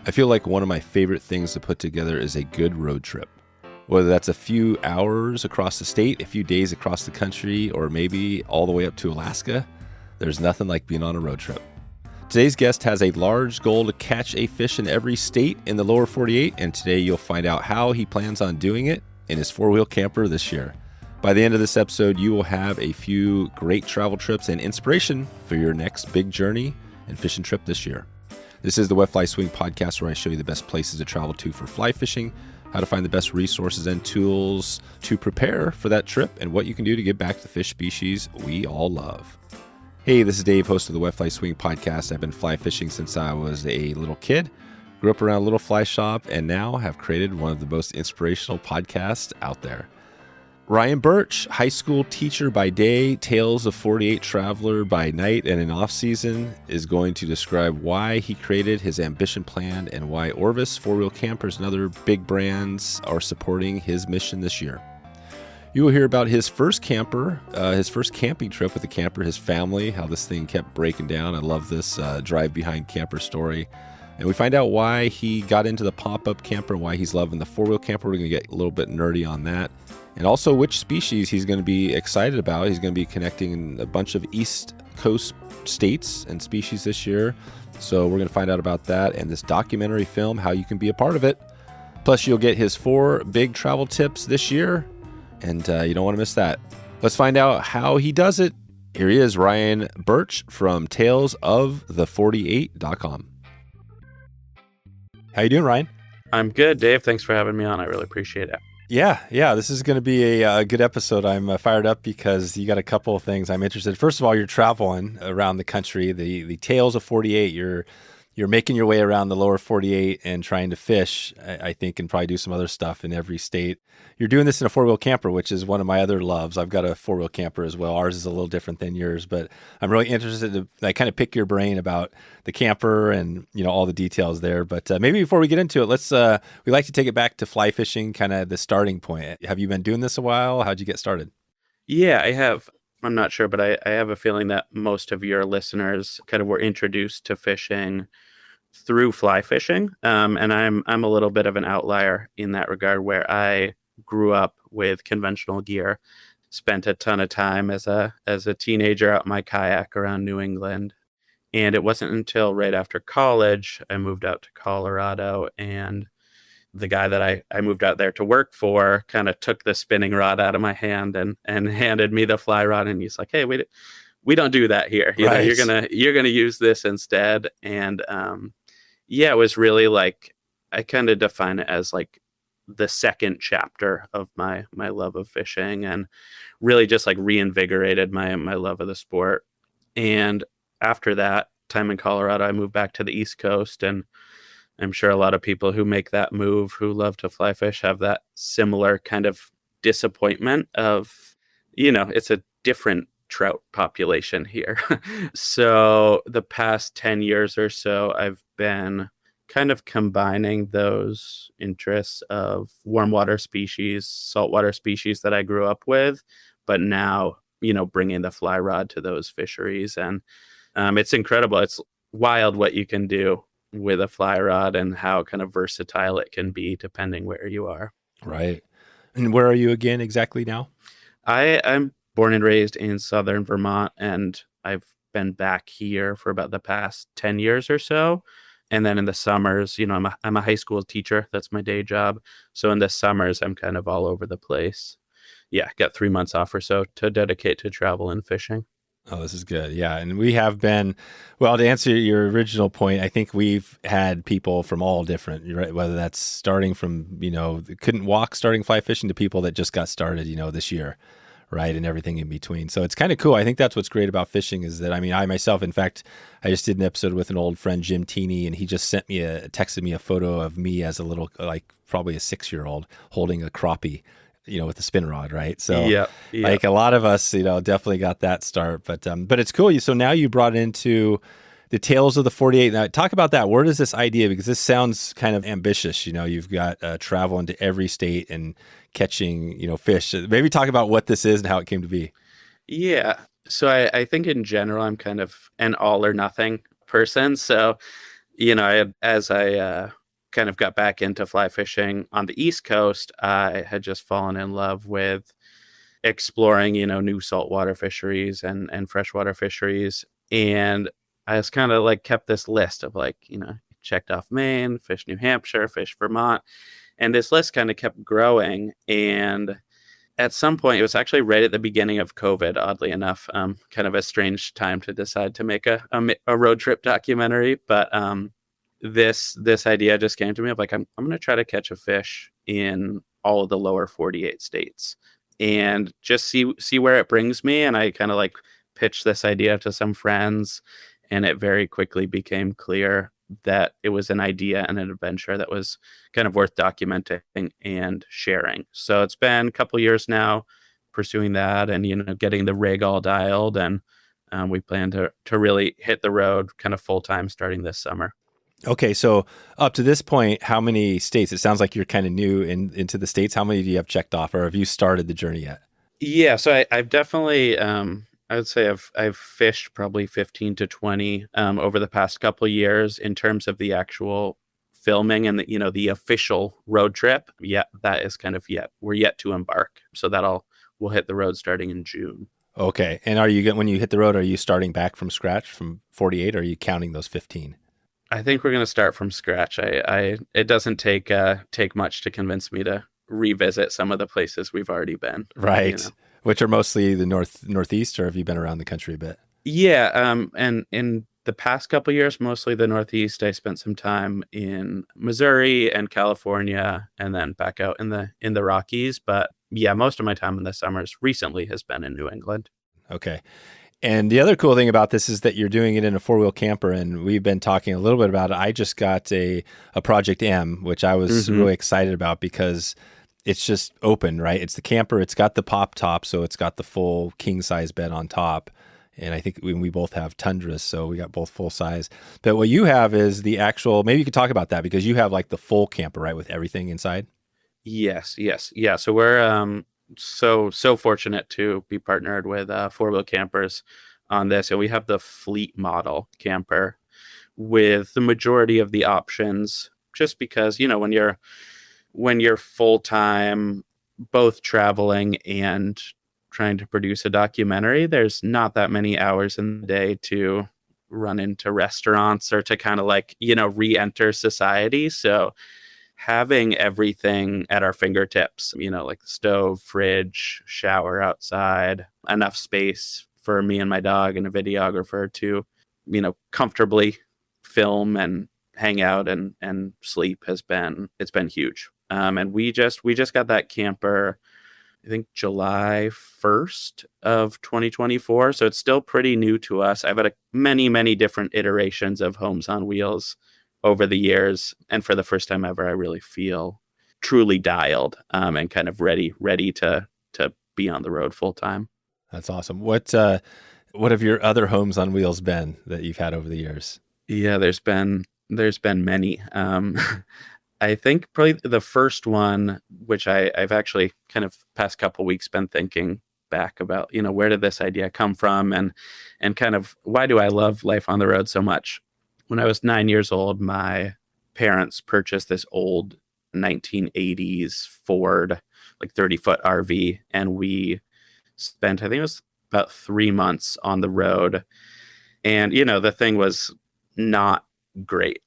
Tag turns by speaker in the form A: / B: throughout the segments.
A: I feel like one of my favorite things to put together is a good road trip. Whether that's a few hours across the state, a few days across the country, or maybe all the way up to Alaska, there's nothing like being on a road trip. Today's guest has a large goal to catch a fish in every state in the lower 48, and today you'll find out how he plans on doing it in his four-wheel camper this year. By the end of this episode, you will have a few great travel trips and inspiration for your next big journey and fishing trip this year. This is the Wet Fly Swing podcast, where I show you the best places to travel to for fly fishing, how to find the best resources and tools to prepare for that trip, and what you can do to get back to the fish species we all love. Hey, this is Dave, host of the Wet Fly Swing podcast. I've been fly fishing since I was a little kid, grew up around a little fly shop, and now have created one of the most inspirational podcasts out there. Ryan Burch, high school teacher by day, Tales of 48 traveler by night and in off-season, is going to describe why he created his ambition plan and why Orvis, four-wheel campers, and other big brands are supporting his mission this year. You will hear about his first camper, his first camping trip with the camper, his family, how this thing kept breaking down. I love this drive behind camper story. And we find out why he got into the pop-up camper and why he's loving the four-wheel camper. We're going to get a little bit nerdy on that. And also which species he's going to be excited about. He's going to be connecting a bunch of East Coast states and species this year. So we're going to find out about that and this documentary film, how you can be a part of it. Plus, you'll get his 4 big travel tips this year. And you don't want to miss that. Let's find out how he does it. Here he is, Ryan Burch from talesofthe48.com. How you doing, Ryan?
B: I'm good, Dave. Thanks for having me on. I really appreciate it.
A: Yeah. This is going to be a good episode. I'm fired up because you got a couple of things I'm interested in. First of all, you're traveling around the country. The Tales of 48. You're making your way around the lower 48 and trying to fish, I think, and probably do some other stuff in every state. You're doing this in a four-wheel camper, which is one of my other loves. I've got a four-wheel camper as well. Ours is a little different than yours, but I'm really interested to kind of pick your brain about the camper and, all the details there. But maybe before we get into it, we like to take it back to fly fishing, kind of the starting point. Have you been doing this a while? How'd you get started?
B: Yeah, I have. I'm not sure, but I have a feeling that most of your listeners kind of were introduced to fishing through fly fishing. And I'm a little bit of an outlier in that regard, where I grew up with conventional gear, spent a ton of time as a teenager out in my kayak around New England. And it wasn't until right after college, I moved out to Colorado, and the guy that I moved out there to work for kind of took the spinning rod out of my hand and handed me the fly rod. And he's like, "Hey, we don't do that here.
A: Right.
B: You're gonna use this instead." And it was really like, I kind of define it as like the second chapter of my love of fishing, and really just like reinvigorated my love of the sport. And after that time in Colorado, I moved back to the East Coast, and I'm sure a lot of people who make that move, who love to fly fish, have that similar kind of disappointment of, it's a different trout population here. So the past 10 years or so, I've been kind of combining those interests of warm water species, saltwater species that I grew up with, but now, bringing the fly rod to those fisheries. And it's incredible. It's wild what you can do with a fly rod and how kind of versatile it can be depending where you are.
A: Right. And where are you again exactly now?
B: I'm born and raised in southern Vermont, and I've been back here for about the past 10 years or so. And then in the summers, I'm a high school teacher. That's my day job. So in the summers, I'm kind of all over the place. Yeah, got 3 months off or so to dedicate to travel and fishing.
A: Oh, this is good. Yeah. And we have been, well, to answer your original point, I think we've had people from all different, right? Whether that's starting from, couldn't walk, starting fly fishing, to people that just got started, this year, right? And everything in between. So it's kind of cool. I think that's what's great about fishing is that, I myself, in fact, I just did an episode with an old friend, Jim Teeney, and he just texted me a photo of me as a little, like probably a 6-year-old holding a crappie, with the spin rod, right? So like a lot of us, definitely got that start, but it's cool. So now you brought into the Tales of the 48. Now talk about that. Where does this idea, because this sounds kind of ambitious, you've got travel into every state and catching, fish. Maybe talk about what this is and how it came to be.
B: Yeah. So I think in general, I'm kind of an all or nothing person. So as I kind of got back into fly fishing on the East Coast, I had just fallen in love with exploring, new saltwater fisheries and freshwater fisheries. And I was kind of like kept this list of like, checked off Maine, fish New Hampshire, fish Vermont. And this list kind of kept growing. And at some point, it was actually right at the beginning of COVID, oddly enough, kind of a strange time to decide to make a road trip documentary. But this idea just came to me of like, I'm going to try to catch a fish in all of the lower 48 states and just see where it brings me. And I kind of like pitched this idea to some friends, and it very quickly became clear that it was an idea and an adventure that was kind of worth documenting and sharing. So it's been a couple years now pursuing that, and getting the rig all dialed, and we plan to really hit the road kind of full time starting this summer.
A: Okay, so up to this point, how many states? It sounds like you're kind of new into the states. How many do you have checked off, or have you started the journey yet?
B: Yeah, so I've definitely, I would say I've fished probably 15 to 20 over the past couple of years in terms of the actual filming and the official road trip. Yeah, that is kind of we're yet to embark. So we'll hit the road starting in June.
A: Okay, and when you hit the road, are you starting back from scratch from 48, or are you counting those 15?
B: I think we're going to start from scratch. It doesn't take much to convince me to revisit some of the places we've already been.
A: Right. Which are mostly the northeast, or have you been around the country a bit?
B: Yeah. And in the past couple of years, mostly the Northeast. I spent some time in Missouri and California, and then back out in the Rockies. But yeah, most of my time in the summers recently has been in New England.
A: Okay. And the other cool thing about this is that you're doing it in a four-wheel camper, and we've been talking a little bit about it. I just got a Project M, which I was really excited about because it's just open, right? It's the camper. It's got the pop top, so it's got the full king-size bed on top. And I think we both have Tundras, so we got both full size. But what you have is the actual, maybe you could talk about that because you have like the full camper, right, with everything inside?
B: Yes, yes, yeah. So we're so fortunate to be partnered with Four Wheel Campers on this, and we have the fleet model camper with the majority of the options. Just because when you're full time, both traveling and trying to produce a documentary, there's not that many hours in the day to run into restaurants or to kind of like re-enter society. So having everything at our fingertips, like the stove, fridge, shower outside, enough space for me and my dog and a videographer to, comfortably film and hang out and sleep it's been huge. And we just got that camper, I think July 1st of 2024. So it's still pretty new to us. I've had many different iterations of homes on wheels over the years, and for the first time ever, I really feel truly dialed and kind of ready to be on the road full time.
A: That's awesome. What have your other homes on wheels been that you've had over the years?
B: Yeah, there's been many. I think probably the first one, which I've actually kind of past couple weeks been thinking back about, where did this idea come from, and kind of why do I love life on the road so much? When I was 9 years old, my parents purchased this old 1980s Ford, like 30-foot RV, and we spent, I think it was about 3 months on the road. And, the thing was not great.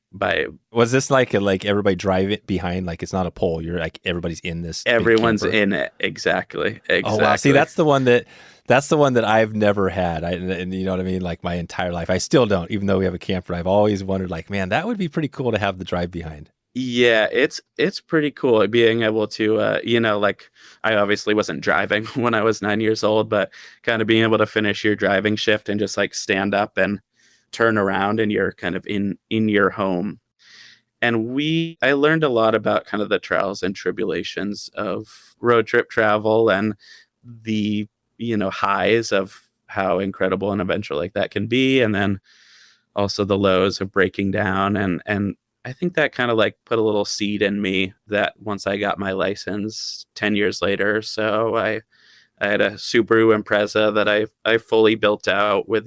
A: Was this like everybody drive it behind, like it's not a pole, you're like everybody's in this big
B: Everyone's
A: camper?
B: in it. Exactly.
A: Oh wow, see that's the one that I've never had. And you know what I mean, like my entire life I still don't, even though we have a camper. I've always wondered, like, man, that would be pretty cool to have the drive behind.
B: Yeah, it's pretty cool being able to, like I obviously wasn't driving when I was 9 years old, but kind of being able to finish your driving shift and just like stand up and turn around and you're kind of in your home. And I learned a lot about kind of the trials and tribulations of road trip travel and the, highs of how incredible an adventure like that can be. And then also the lows of breaking down. And I think that kind of like put a little seed in me that once I got my license 10 years later, so I had a Subaru Impreza that I fully built out with,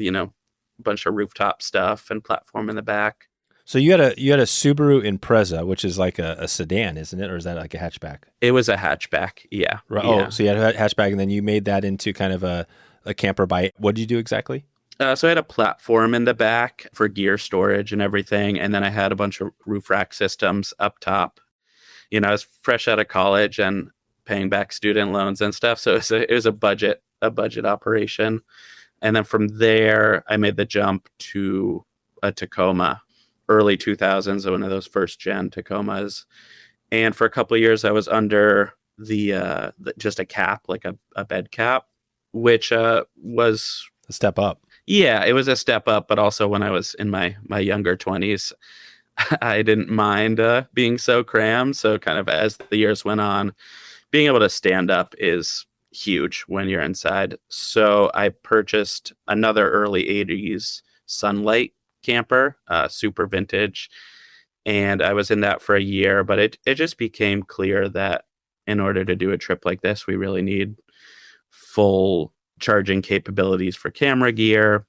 B: a bunch of rooftop stuff and platform in the back.
A: So you had a Subaru Impreza, which is like a sedan, isn't it, or is that like a hatchback?
B: It was a hatchback. Yeah.
A: Right. Oh,
B: Yeah.
A: so you had a hatchback, and then you made that into kind of a camper by. What did you do exactly?
B: So I had a platform in the back for gear storage and everything, and then I had a bunch of roof rack systems up top. I was fresh out of college and paying back student loans and stuff, so it was a budget operation. And then from there, I made the jump to a Tacoma, early 2000s, one of those first gen Tacomas. And for a couple of years, I was under just a cap, like a bed cap, which was,
A: A step up.
B: yeah, it was a step up. But also when I was in my younger 20s, I didn't mind being so crammed. So kind of as the years went on, being able to stand up is huge when you're inside. So I purchased another early 80s Sunlight camper, super vintage. And I was in that for a year, but it just became clear that in order to do a trip like this, we really need full charging capabilities for camera gear.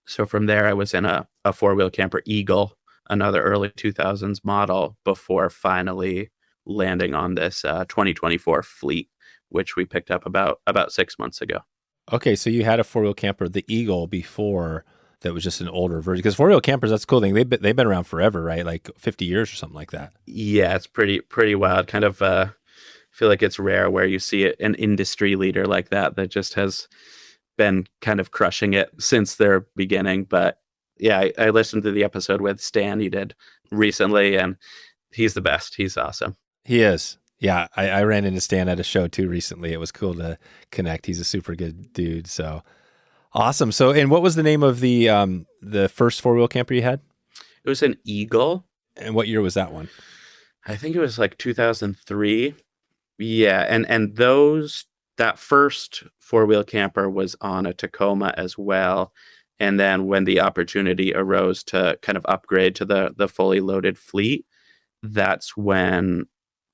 B: So from there, I was in a four-wheel camper Eagle, another early 2000s model, before finally landing on this 2024 Fleet, which we picked up about 6 months ago.
A: Okay, so you had a four wheel camper, the Eagle, before that was just an older version. Because four wheel campers, that's a cool thing. They've been around forever, right? Like 50 years or something like that.
B: Yeah, it's pretty wild. Kind of feel like it's rare where you see an industry leader like that just has been kind of crushing it since their beginning. But yeah, I listened to the episode with Stan he did recently, and he's the best. He's awesome.
A: He is. Yeah, I ran into Stan at a show too recently. It was cool to connect. He's a super good dude. So awesome. So, and what was the name of the first four wheel camper you had?
B: It was an Eagle.
A: And what year was that one?
B: I think it was like 2003. Yeah, and that first four-wheel camper was on a Tacoma as well. And then when the opportunity arose to kind of upgrade to the fully loaded Fleet, that's when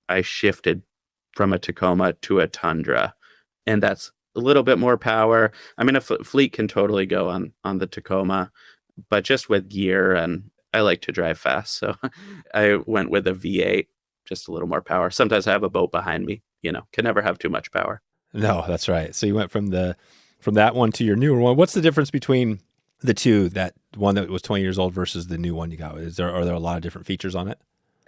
B: I shifted from a Tacoma to a Tundra. And that's a little bit more power. I mean, a Fleet can totally go on the Tacoma, but just with gear, and I like to drive fast, so I went with a V8, just a little more power. Sometimes I have a boat behind me, can never have too much power.
A: No, that's right. So you went from that one to your newer one. What's the difference between the two? That one that was 20 years old versus the new one you got? Are there a lot of different features on it?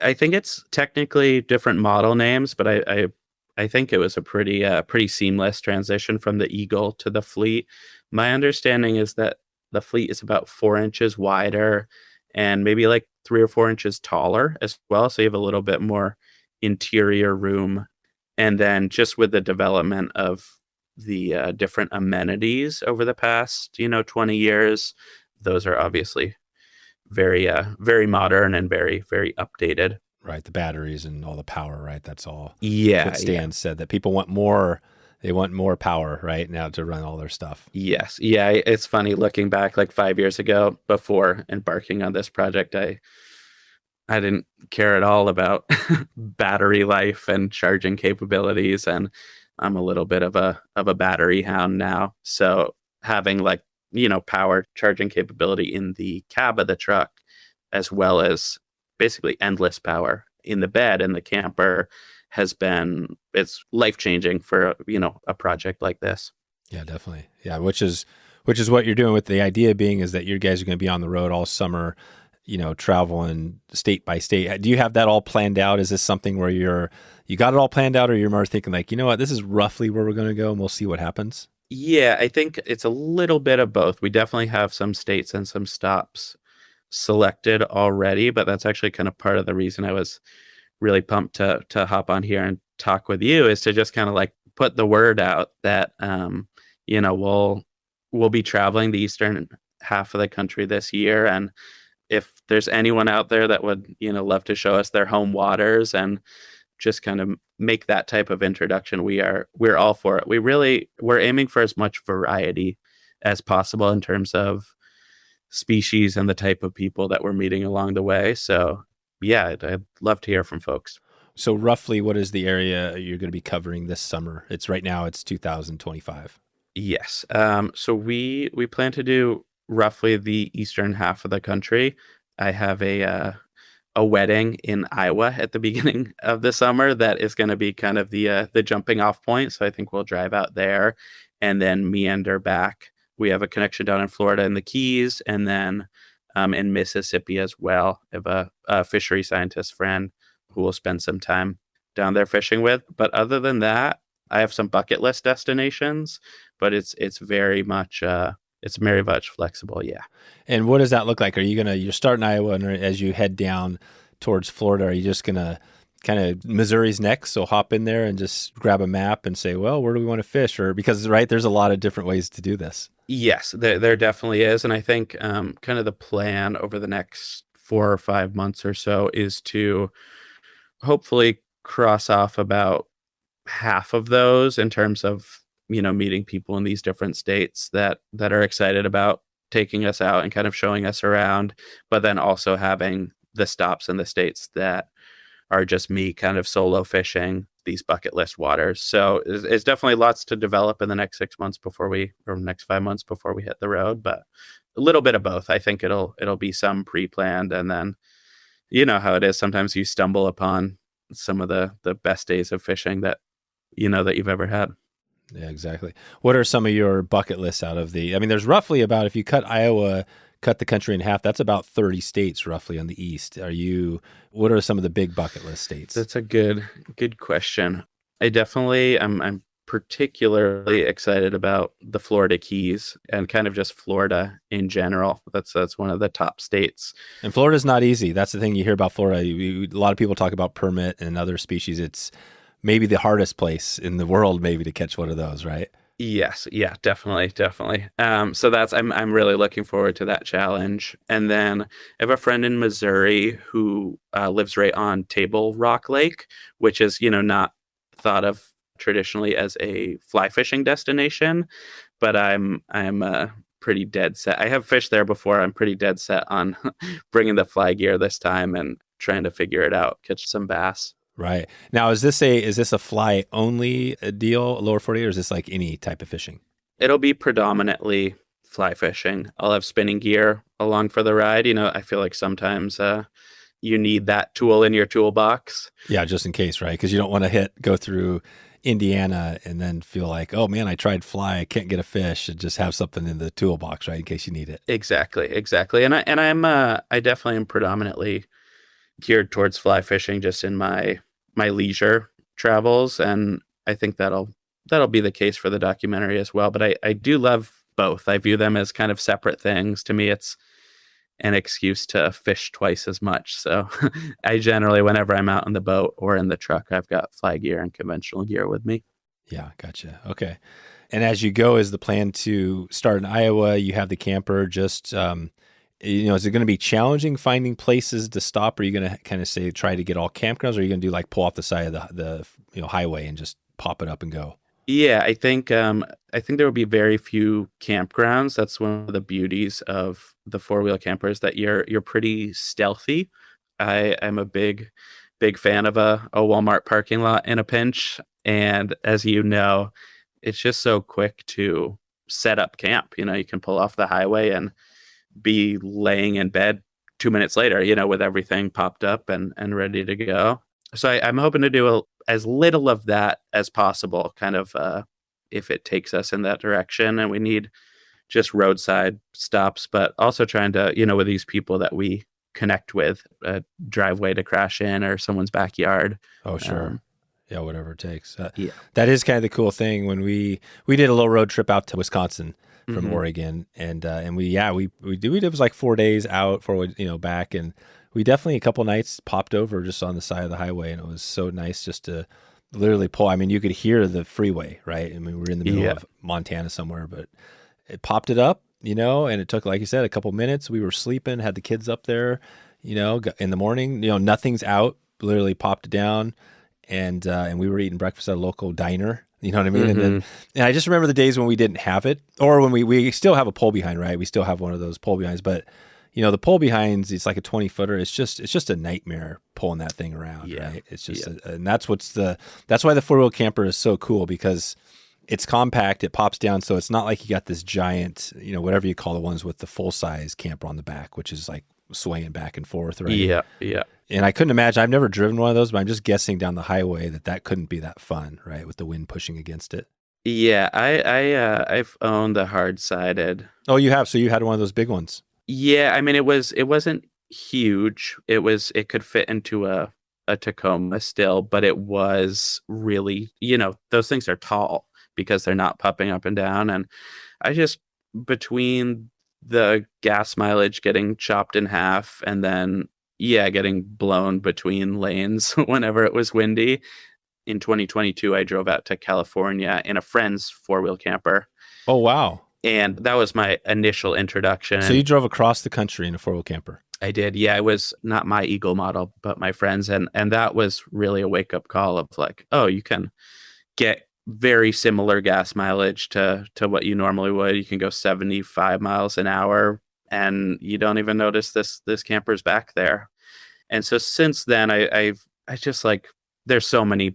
B: I think it's technically different model names, but I think it was a pretty seamless transition from the Eagle to the Fleet. My understanding is that the Fleet is about 4 inches wider and maybe like 3 or 4 inches taller as well. So you have a little bit more interior room. And then just with the development of the different amenities over the past 20 years, those are obviously very modern and very very updated.
A: Right, the batteries and all the power, right? That's all. That's
B: Yeah,
A: what
B: yeah.
A: Stan said, that people want more. They want more power right now to run all their stuff.
B: Yes. Yeah, it's funny looking back like 5 years ago before embarking on this project. I didn't care at all about battery life and charging capabilities, and I'm a little bit of a battery hound now. So having like, power charging capability in the cab of the truck, as well as basically endless power in the bed and the camper, it's life changing for, a project like this.
A: Yeah, definitely. Yeah, which is what you're doing, with the idea being is that you guys are going to be on the road all summer, traveling state by state. Do you have that all planned out? Is this something where you got it all planned out, or you're more thinking like, you know what, this is roughly where we're going to go and we'll see what happens?
B: Yeah, I think it's a little bit of both. We definitely have some states and some stops selected already, but that's actually kind of part of the reason I was really pumped to hop on here and talk with you, is to just kind of like put the word out that we'll be traveling the eastern half of the country this year. And if there's anyone out there that would love to show us their home waters and just kind of make that type of introduction, we're all for it. We're aiming for as much variety as possible in terms of species and the type of people that we're meeting along the way. So yeah, I'd love to hear from folks.
A: So roughly, what is the area you're going to be covering this summer? It's right now, it's 2025.
B: Yes. So we plan to do roughly the eastern half of the country. I have a wedding in Iowa at the beginning of the summer that is going to be kind of the jumping off point. So I think we'll drive out there and then meander back. We have a connection down in Florida in the Keys, and then in Mississippi as well. I have a fishery scientist friend who will spend some time down there fishing with. But other than that, I have some bucket list destinations, but it's very much flexible. Yeah.
A: And what does that look like? You're starting Iowa, and as you head down towards Florida, are you just gonna kind of Missouri's next? So hop in there and just grab a map and say, well, where do we want to fish? Or because right, there's a lot of different ways to do this.
B: Yes, there definitely is. And I think kind of the plan over the next 4 or 5 months or so is to hopefully cross off about half of those in terms of, meeting people in these different states that are excited about taking us out and kind of showing us around, but then also having the stops in the states that are just me kind of solo fishing these bucket list waters. So it's definitely lots to develop in the next 6 months or next 5 months before we hit the road, but a little bit of both. I think it'll be some pre-planned, and then you know how it is. Sometimes you stumble upon some of the best days of fishing that you've ever had.
A: Yeah, exactly. What are some of your bucket lists out of there's roughly about, if you cut the country in half, that's about 30 states roughly on the east. What are some of the big bucket list states?
B: That's a good question. I'm particularly excited about the Florida Keys and kind of just Florida in general. That's one of the top states.
A: And Florida's not easy. That's the thing you hear about Florida. A lot of people talk about permit and other species. It's maybe the hardest place in the world maybe to catch one of those, right?
B: Yes, yeah, definitely. So I'm really looking forward to that challenge. And then I have a friend in Missouri who lives right on Table Rock Lake, which is not thought of traditionally as a fly fishing destination, but I'm pretty dead set. I have fished there before. I'm pretty dead set on bringing the fly gear this time and trying to figure it out, catch some bass.
A: Right. Now, is this a fly only deal, lower 48, or is this like any type of fishing?
B: It'll be predominantly fly fishing. I'll have spinning gear along for the ride. I feel like sometimes you need that tool in your toolbox.
A: Yeah, just in case, right? Because you don't want to go through Indiana and then feel like, oh man, I tried fly, I can't get a fish, and just have something in the toolbox, right, in case you need it.
B: Exactly. I definitely am predominantly geared towards fly fishing just in my leisure travels, and I think that'll be the case for the documentary as well. But I do love both. I view them as kind of separate things. To me, it's an excuse to fish twice as much. So I generally, whenever I'm out on the boat or in the truck, I've got fly gear and conventional gear with me.
A: Yeah, gotcha. Okay. And as you go, is the plan to start in Iowa? You have the camper. Just is it going to be challenging finding places to stop? Or are you going to kind of say try to get all campgrounds, or are you going to do like pull off the side of the highway and just pop it up and go?
B: Yeah, I think there will be very few campgrounds. That's one of the beauties of the four-wheel campers, that you're pretty stealthy. I'm a big fan of a Walmart parking lot in a pinch, and as you know, it's just so quick to set up camp. You can pull off the highway and be laying in bed 2 minutes later, with everything popped up and ready to go. So I'm hoping to do as little of that as possible, kind of if it takes us in that direction, and we need just roadside stops, but also trying to, with these people that we connect with, a driveway to crash in or someone's backyard.
A: Oh, sure. Yeah, whatever it takes.
B: Yeah.
A: That is kind of the cool thing. When we did a little road trip out to Wisconsin from Oregon, and we did. It was like 4 days out, back, and we definitely a couple nights popped over just on the side of the highway, and it was so nice just to literally pull. I mean, you could hear the freeway, right? I mean, we were in the middle of Montana somewhere, but it popped it up, and it took, like you said, a couple minutes. We were sleeping, had the kids up there, in the morning, nothing's out, literally popped it down, and we were eating breakfast at a local diner. You know what I mean? And I just remember the days when we didn't have it, or when we still have a pull behind, right? We still have one of those pull behinds, but the pull behinds, it's like a 20-footer. It's just a nightmare pulling that thing around, right? It's just, and that's why the four-wheel camper is so cool, because it's compact, it pops down, so it's not like you got this giant, whatever you call the ones with the full-size camper on the back, which is like swaying back and forth, right?
B: Yeah.
A: And I couldn't imagine, I've never driven one of those, but I'm just guessing down the highway that couldn't be that fun, right? With the wind pushing against it.
B: Yeah, I've owned the hard sided.
A: Oh, you have. So you had one of those big ones.
B: Yeah, I mean it wasn't huge. It could fit into a Tacoma still, but it was really, those things are tall because they're not popping up and down. And I just, between the gas mileage getting chopped in half and then, yeah, getting blown between lanes whenever it was windy. In 2022, I drove out to California in a friend's four-wheel camper.
A: Oh, wow.
B: And that was my initial
A: So
B: introduction.
A: you drove across the country in a four-wheel camper.
B: I did. Yeah, it was not my Eagle model, but my friend's. And that was really a wake-up call of like, oh, you can get very similar gas mileage to what you normally would. You can go 75 miles an hour and you don't even notice this camper's back there. And so since then I just like, there's so many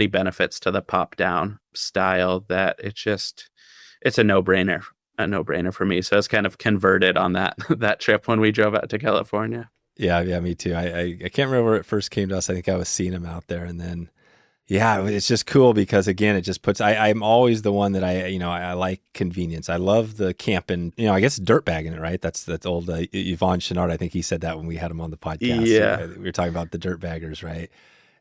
B: benefits to the pop down style that it's a no-brainer for me. So I was kind of converted on that trip when we drove out to California.
A: Yeah, yeah, me too. I can't remember where it first came to us. I think I was seeing him out there, and then yeah, it's just cool because again, it just puts. I'm always the one that I like convenience. I love the camping. I guess dirt bagging it, right? That's old Yvon Chouinard. I think he said that when we had him on the podcast.
B: Yeah,
A: We were talking about the dirt baggers, right?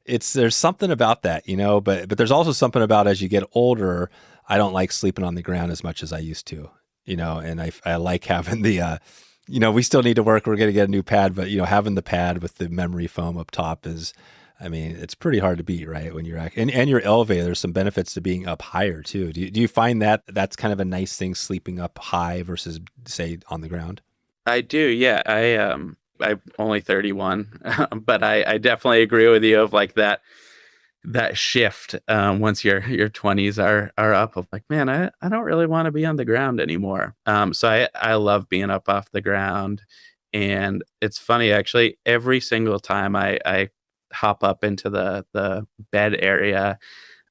A: There's something about that, but there's also something about as you get older, I don't like sleeping on the ground as much as I used to, and I like having the, we still need to work. We're going to get a new pad, but having the pad with the memory foam up top it's pretty hard to beat, right? When you're and you're elevated, there's some benefits to being up higher too. Do you find that that's kind of a nice thing, sleeping up high versus say on the ground?
B: I do. Yeah, I'm only 31, but I definitely agree with you of like that shift once your 20s are up of like, man, I don't really want to be on the ground anymore. So I love being up off the ground. And it's funny, actually, every single time I hop up into the bed area,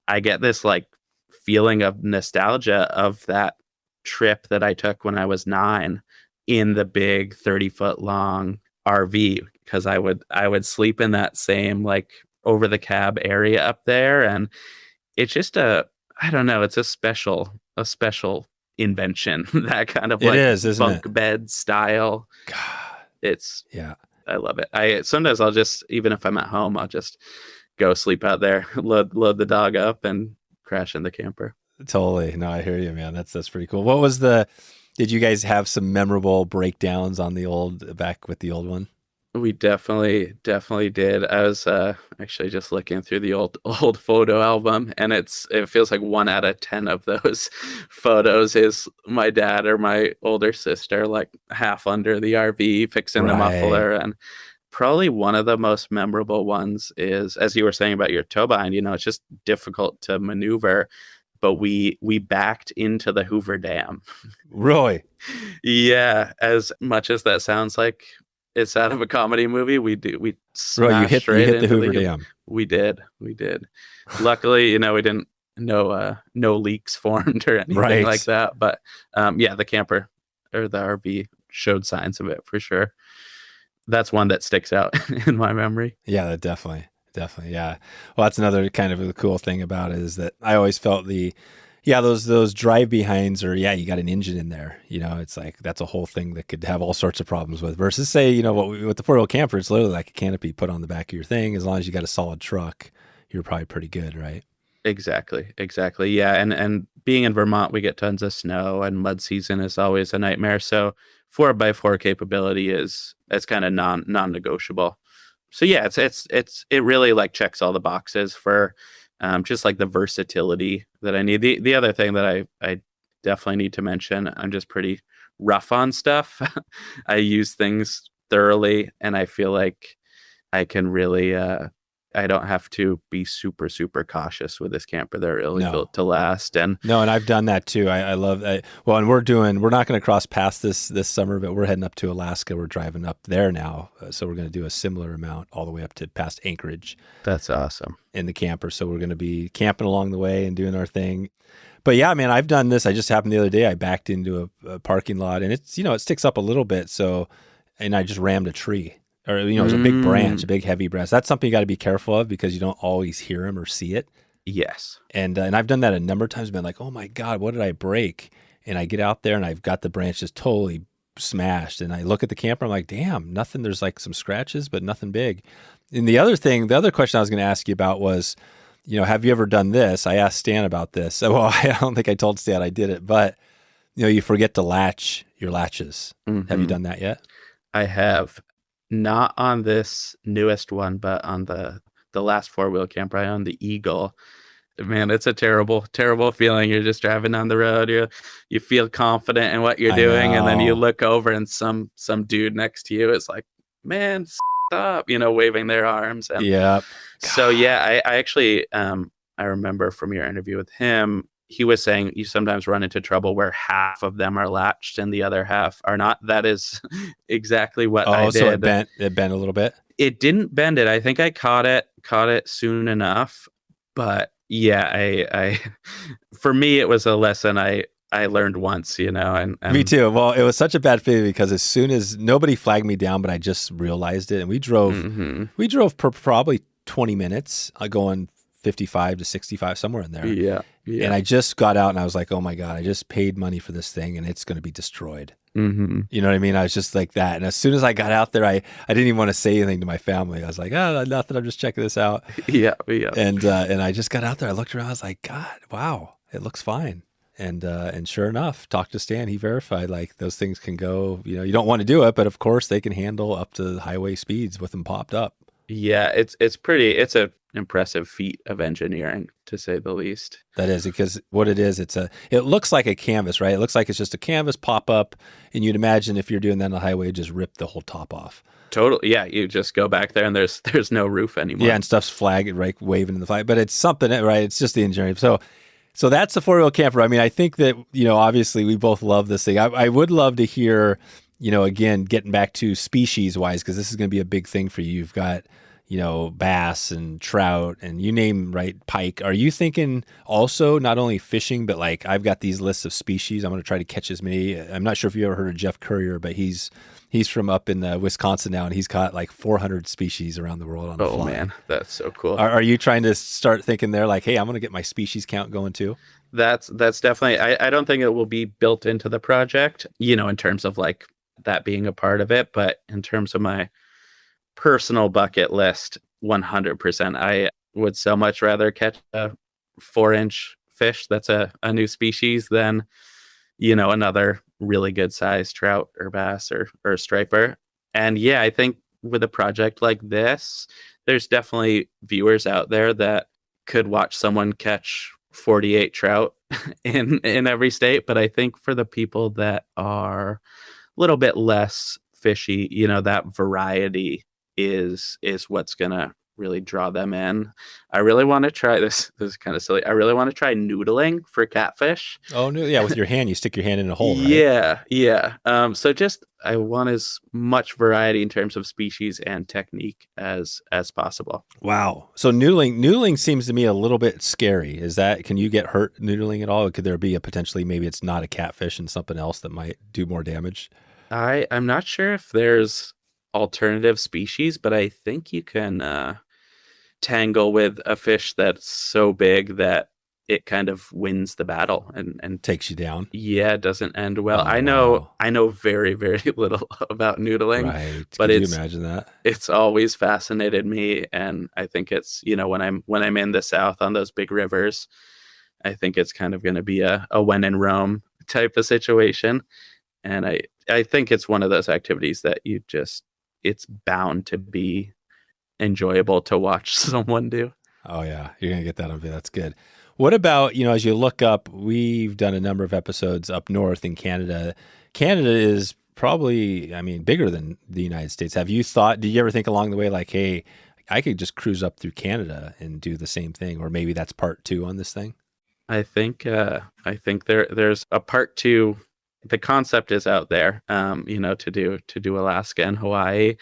B: I get this like feeling of nostalgia of that trip that I took when I was 9 in the big 30-foot long RV, because I would sleep in that same like over the cab area up there. And it's just I don't know, it's a special invention, that kind of
A: It
B: like
A: is, isn't it?
B: bunk bed style.
A: God,
B: It's
A: yeah.
B: I love it. Sometimes I'll just, even if I'm at home, I'll just go sleep out there, load the dog up and crash in the camper.
A: Totally. No, I hear you, man. That's pretty cool. Did you guys have some memorable breakdowns on back with the old one?
B: We definitely did. I was actually just looking through the old photo album, and it feels like 1 out of 10 of those photos is my dad or my older sister, like half under the RV fixing the muffler. And probably one of the most memorable ones is, as you were saying about your tow bind, it's just difficult to maneuver, but we backed into the Hoover Dam.
A: Really?
B: Yeah, as much as that sounds like it's out of a comedy movie, we smashed
A: you hit the Hoover Dam.
B: We did. Luckily, we didn't, no leaks formed or anything like that. But yeah, the camper or the RV showed signs of it for sure. That's one that sticks out in my memory.
A: Yeah, definitely. Yeah. Well, that's another kind of a cool thing about it is that I always felt those drive behinds are, you got an engine in there, it's like, that's a whole thing that could have all sorts of problems with versus say, with the four-wheel camper, it's literally like a canopy put on the back of your thing. As long as you got a solid truck, you're probably pretty good, right?
B: Exactly. Yeah. And being in Vermont, we get tons of snow and mud season is always a nightmare. So 4x4 capability it's kind of non-negotiable. So yeah, it really like checks all the boxes for just like the versatility that I need. The other thing that I definitely need to mention, I'm just pretty rough on stuff. I use things thoroughly, and I feel like I can really I don't have to be super, super cautious with this camper. They're really built to last. And
A: I've done that too. I love and we're not going to cross past this summer, but we're heading up to Alaska. We're driving up there now. So we're going to do a similar amount all the way up to past Anchorage.
B: That's awesome.
A: In the camper. So we're going to be camping along the way and doing our thing. But yeah, man, I've done this. I just happened the other day. I backed into a parking lot and it's, it sticks up a little bit. And I just rammed a tree. or it's a big branch, a big heavy branch. That's something you got to be careful of because you don't always hear them or see it.
B: Yes.
A: And I've done that a number of times. Been like, oh my God, what did I break? And I get out there and I've got the branch just totally smashed. And I look at the camper. I'm like, damn, nothing. There's like some scratches, but nothing big. And the other question I was going to ask you about was, have you ever done this? I asked Stan about this. Well, I don't think I told Stan I did it, but you forget to latch your latches. Mm-hmm. Have you done that yet?
B: I have. Not on this newest one, but on the last 4-wheel camper I owned, the Eagle. Man, it's a terrible, terrible feeling. You're just driving down the road. You feel confident in what you're doing, and then you look over and some dude next to you is like, man, stop, waving their arms. And
A: yeah.
B: So yeah, I actually I remember from your interview with him, he was saying you sometimes run into trouble where half of them are latched and the other half are not. That is exactly what I did.
A: So it bent a little bit?
B: It didn't bend it. I think I caught it soon enough. But yeah, I for me, it was a lesson I learned once, and
A: me too. Well, it was such a bad feeling because as soon as nobody flagged me down, but I just realized it. And we drove for probably 20 minutes going 55 to 65, somewhere in there.
B: Yeah.
A: And I just got out and I was like, oh my God, I just paid money for this thing and it's going to be destroyed.
B: Mm-hmm.
A: You know what I mean? I was just like that. And as soon as I got out there, I didn't even want to say anything to my family. I was like, nothing. I'm just checking this out.
B: Yeah.
A: And I just got out there. I looked around. I was like, God, wow, it looks fine. And sure enough, talked to Stan. He verified like those things can go, you don't want to do it, but of course they can handle up to highway speeds with them popped up.
B: Yeah, it's an impressive feat of engineering, to say the least.
A: That is, because what it is, it looks like a canvas, right? It looks like it's just a canvas pop up, and you'd imagine if you're doing that on the highway, just rip the whole top off.
B: Totally, yeah. You just go back there and there's no roof anymore.
A: Yeah, and stuff's flagged, right, waving in the flag, but it's something, right? It's just the engineering. So that's the 4-wheel camper. I mean, I think that obviously we both love this thing. I would love to hear, again, getting back to species wise, because this is going to be a big thing for you. You've got bass and trout and you name, right, pike. Are you thinking also not only fishing, but like I've got these lists of species. I'm going to try to catch as many. I'm not sure if you ever heard of Jeff Currier, but he's from up in Wisconsin now, and he's caught like 400 species around the world on the fly.
B: Oh man, that's so cool.
A: Are you trying to start thinking there like, hey, I'm going to get my species count going too?
B: That's definitely, I don't think it will be built into the project, in terms of like that being a part of it, but in terms of my personal bucket list, 100%. I would so much rather catch a 4-inch fish that's a new species than, another really good sized trout or bass or striper. And yeah, I think with a project like this, there's definitely viewers out there that could watch someone catch 48 trout in every state. But I think for the people that are a little bit less fishy, that variety is what's gonna really draw them in. I really want to try this. This is kind of silly. I really want to try noodling for catfish.
A: Oh no, yeah, with your hand, you stick your hand in a hole, right?
B: Yeah. So just I want as much variety in terms of species and technique as possible.
A: Wow. So noodling seems to me a little bit scary. Can you get hurt noodling at all? Could there be maybe it's not a catfish and something else that might do more damage?
B: I'm not sure if there's alternative species, but I think you can tangle with a fish that's so big that it kind of wins the battle and
A: takes you down.
B: Yeah, it doesn't end well.
A: Oh,
B: I know very, very little about noodling.
A: Right.
B: But
A: Could you imagine that?
B: It's always fascinated me, and I think it's, when I'm in the South on those big rivers, I think it's kind of going to be a when in Rome type of situation. And I think it's one of those activities that it's bound to be enjoyable to watch someone do.
A: Oh yeah, you're going to get that on video. That's good. What about, as you look up, we've done a number of episodes up north in Canada. Canada is probably, bigger than the United States. Did you ever think along the way like, hey, I could just cruise up through Canada and do the same thing, or maybe that's part 2 on this thing?
B: I think there's a part 2. The concept is out there, to do Alaska and Hawaii.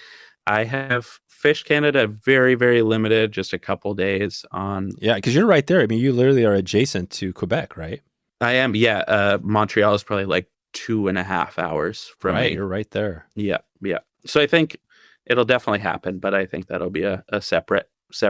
B: I have fished Canada very, very limited, just a couple days on.
A: Yeah, because you're right there. You literally are adjacent to Quebec, right?
B: I am. Yeah. Montreal is probably like 2.5 hours from me.
A: You're right there.
B: Yeah. So I think it'll definitely happen, but I think that'll be a separate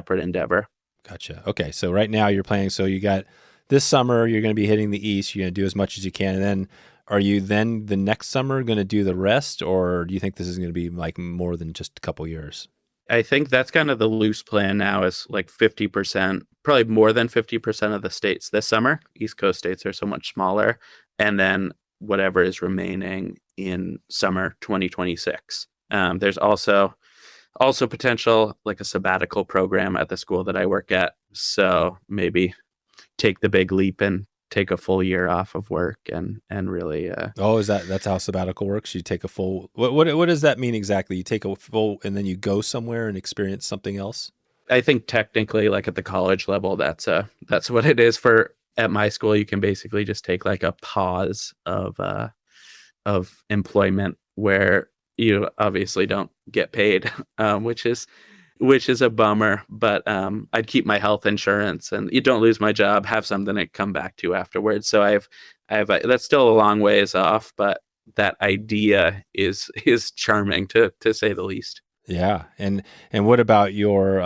B: endeavor.
A: Gotcha. Okay. So right now you're planning, so you got this summer, you're going to be hitting the East. You're going to do as much as you can. And then are you then the next summer going to do the rest, or do you think this is going to be like more than just a couple years?
B: I think that's kind of the loose plan now is like 50%, probably more than 50% of the states this summer. East Coast states are so much smaller. And then whatever is remaining in summer 2026. There's also potential like a sabbatical program at the school that I work at. So maybe take the big leap and take a full year off of work and really
A: Oh, that's how sabbatical works? You take a full, what does that mean exactly? You take a full and then you go somewhere and experience something else?
B: I think technically like at the college level that's what it is. For at my school you can basically just take like a pause of employment where you obviously don't get paid, which is a bummer. But I'd keep my health insurance, and you don't lose my job, have something to come back to afterwards. So I have that's still a long ways off, but that idea is charming to say the least.
A: Yeah. And what about your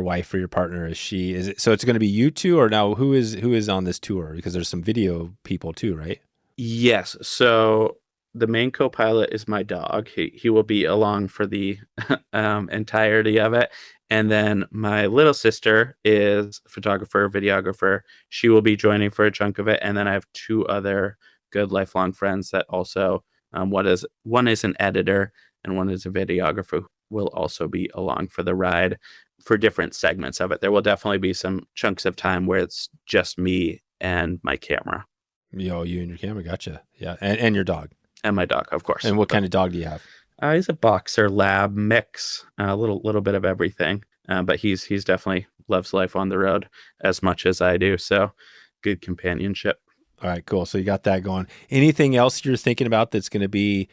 A: wife or your partner? Is it, so it's going to be you two, or now who is on this tour? Because there's some video people too, right?
B: Yes. So the main co-pilot is my dog. He will be along for the entirety of it. And then my little sister is a photographer, videographer. She will be joining for a chunk of it. And then I have two other good lifelong friends that also one is an editor and one is a videographer who will also be along for the ride for different segments of it. There will definitely be some chunks of time where it's just me and my camera.
A: You and your camera, gotcha. Yeah, and your dog.
B: And my dog, of course.
A: And what kind of dog do you have?
B: He's a boxer lab mix, a little bit of everything. But he's definitely loves life on the road as much as I do. So good companionship.
A: All right, cool. So you got that going. Anything else you're thinking about that's going to be,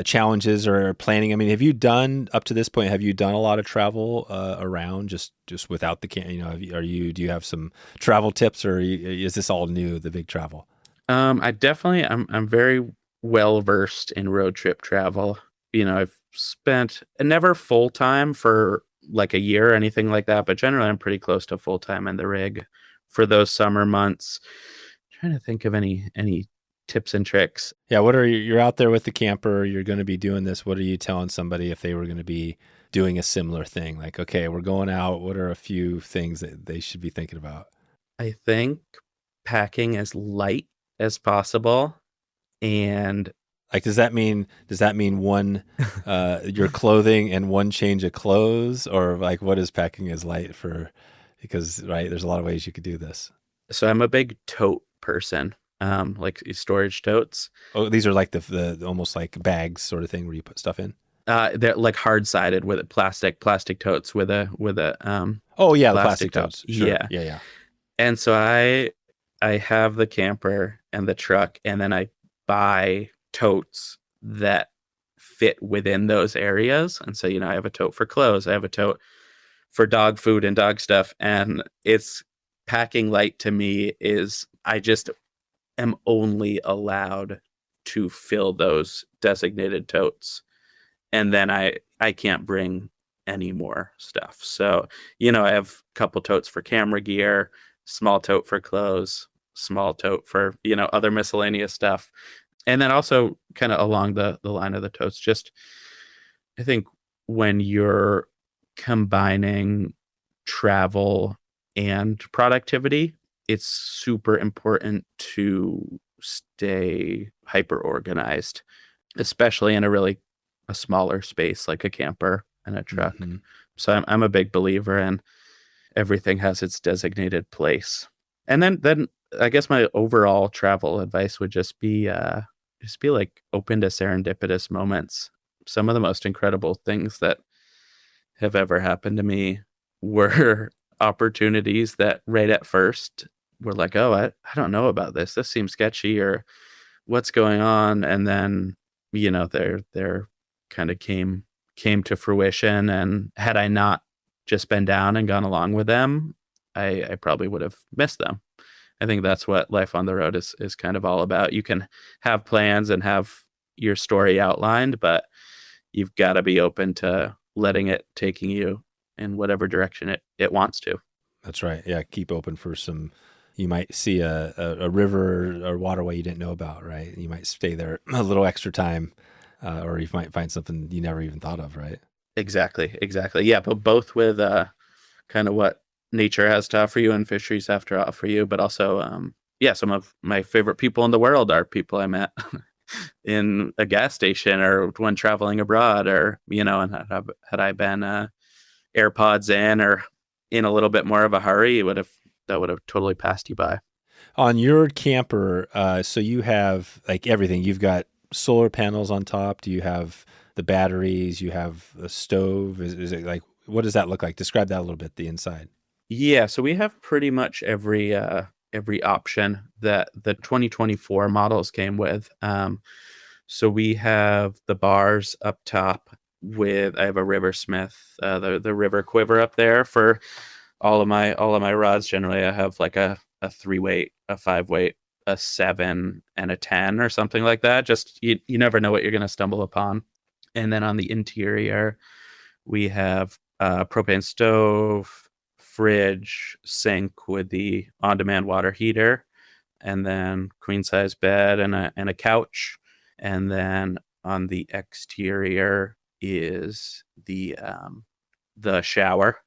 A: challenges or planning? I mean, have you done up to this point? Have you done a lot of travel around just without the can? Do you have some travel tips, or is this all new? The big travel.
B: I'm very well versed in road trip travel. I've spent never full time for like a year or anything like that, but generally I'm pretty close to full time in the rig for those summer months. Trying to think of any tips and tricks.
A: Yeah, you're out there with the camper, you're going to be doing this. What are you telling somebody if they were going to be doing a similar thing? Like, okay, we're going out. What are a few things that they should be thinking about?
B: I think packing as light as possible. And
A: like, does that mean one your clothing and one change of clothes, or like what is packing as light for? Because right, there's a lot of ways you could do this.
B: So I'm a big tote person, like storage totes.
A: Oh, these are like the almost like bags sort of thing where you put stuff in.
B: They're like hard sided with plastic totes with a
A: oh yeah, the plastic totes. Sure.
B: Yeah. And so I have the camper and the truck, and then I buy totes that fit within those areas. And so, I have a tote for clothes, I have a tote for dog food and dog stuff. And it's packing light to me is I just am only allowed to fill those designated totes. And then I can't bring any more stuff. So, I have a couple totes for camera gear, small tote for clothes, small tote for, other miscellaneous stuff. And then also kind of along the line of the totes, just I think when you're combining travel and productivity, it's super important to stay hyper organized, especially in a smaller space like a camper and a truck. Mm-hmm. So I'm a big believer in everything has its designated place. And then I guess my overall travel advice would just be like open to serendipitous moments. Some of the most incredible things that have ever happened to me were opportunities that right at first were like, oh, I don't know about this. This seems sketchy, or what's going on. And then, they're kind of came to fruition. And had I not just been down and gone along with them, I probably would have missed them. I think that's what life on the road is kind of all about. You can have plans and have your story outlined, but you've got to be open to letting it taking you in whatever direction it wants to.
A: That's right. Yeah, keep open for some. You might see a river or waterway you didn't know about, right? You might stay there a little extra time, or you might find something you never even thought of, right?
B: Exactly, exactly. Yeah, but both with kind of what nature has to offer you and fisheries have to offer you, but also yeah, some of my favorite people in the world are people I met in a gas station or when traveling abroad, or and had I been AirPods in or in a little bit more of a hurry, that would have totally passed you by.
A: On your camper, so you have like everything. You've got solar panels on top. Do you have the batteries? You have a stove. Is it like, what does that look like? Describe that a little bit, the inside.
B: Yeah, so we have pretty much every option that the 2024 models came with. So we have the bars up top with I have a River Smith, the River Quiver up there for all of my rods. Generally, I have like a 3 weight, a 5 weight, a 7, and a 10 or something like that. Just you never know what you're going to stumble upon. And then on the interior, we have a propane stove, fridge, sink with the on-demand water heater, and then queen size bed and a couch. And then on the exterior is the shower,